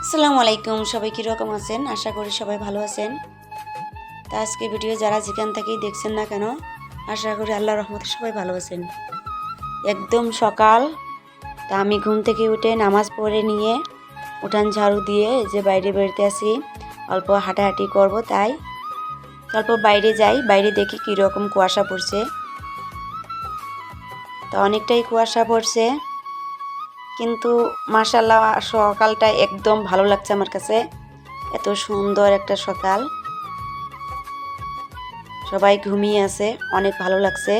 আসসালামু আলাইকুম, সবাই কীরকম আছেন? আশা করি সবাই ভালো আছেন। তা আজকে ভিডিও যারা যেখান থেকেই দেখছেন না কেন, আশা করি আল্লাহর রহমতে সবাই ভালো আছেন। একদম সকাল, তা আমি ঘুম থেকে উঠে নামাজ পড়ে নিয়ে উঠান ঝাড়ু দিয়ে যে বাইরে বেরোতে আসি, অল্প হাঁটাহাঁটি করব, তাই অল্প বাইরে যাই। বাইরে দেখি কীরকম কুয়াশা পড়ছে। তা অনেকটাই কুয়াশা পড়ছে, কিন্তু মাশাআল্লাহ সকালটা একদম ভালো লাগছে আমার কাছে। এত সুন্দর একটা সকাল, সবাই ঘুমিয়ে আছে, অনেক ভালো লাগছে।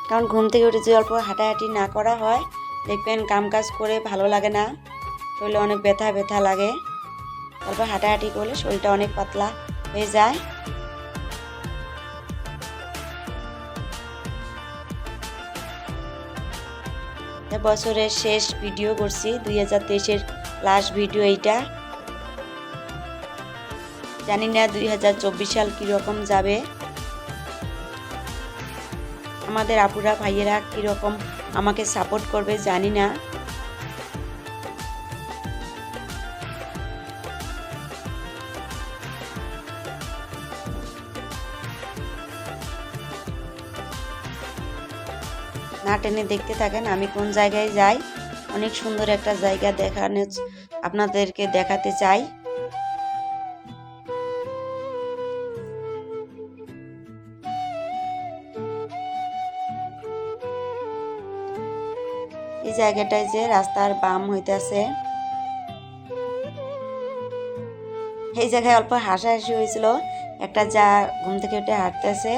কারণ ঘুম থেকে উঠে যে অল্প হাঁটাহাঁটি না করা হয়, দেখবেন কাম কাজ করে ভালো লাগে না, শরীরে অনেক ব্যথা ব্যথা লাগে। অল্প হাঁটাহাঁটি করলে শরীরটা অনেক পাতলা হয়ে যায়। বছরের শেষ ভিডিও করছি, 2023-এর লাস্ট ভিডিও এইটা। জানি না 2024 সাল কীরকম যাবে, আমাদের আপুরা ভাইয়েরা কীরকম আমাকে সাপোর্ট করবে জানি না। না টেনে দেখতে থাকেন আমি কোন জায়গায় যাই। অনেক সুন্দর একটা জায়গা আপনাদেরকে দেখাতে চাই। এই জায়গাটায় যে রাস্তার বাম হইতেছে, এই জায়গায় অল্প হাসাহাসি হয়েছিল। একটা যা ঘুম থেকে উঠে হাঁটতেছে,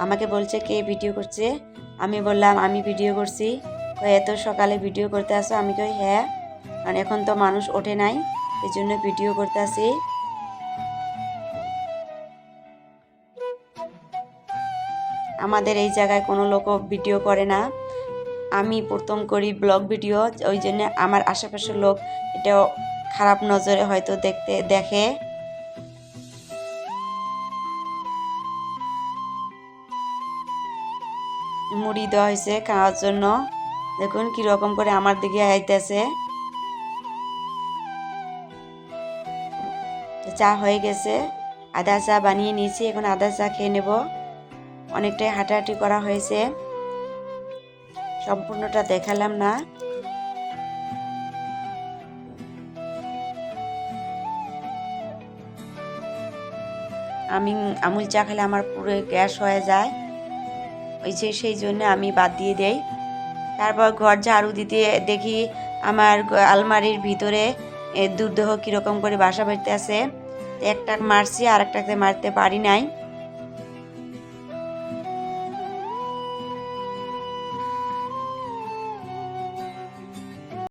আমাকে বলছে কে ভিডিও করছে। আমি বললাম আমি ভিডিও করছি। এত সকালে ভিডিও করতে আসো? আমি কই হ্যাঁ, কারণ এখন তো মানুষ ওঠে নাই, এই জন্য ভিডিও করতে আসি। আমাদের এই জায়গায় কোনো লোকও ভিডিও করে না, আমি প্রথম করি ব্লগ ভিডিও। ওই জন্য আমার আশেপাশের লোক এটাও খারাপ নজরে হয়তো দেখে। মুড়ি দেওয়া হয়েছে খাওয়ার জন্য, দেখুন কিরকম করে আমার দিকে আইতেছে। চা হয়ে গেছে, আদা চা বানিয়ে নিয়েছি, এখন আদা চা খেয়ে নেব। অনেকটাই হাঁটাহাঁটি করা হয়েছে, সম্পূর্ণটা দেখালাম না। আমি আমুল চা খেলে আমার পুরো গ্যাস হয়ে যায়, সেই জন্য আমি বাদ দিয়ে দেই। তারপর ঘর ঝাড়ু দিতে দেখি আমার আলমারির ভিতরে দুধ কীরকম করে বাসা বাড়তে আছে। একটা মারছি আর একটাতে মারতে পারি নাই।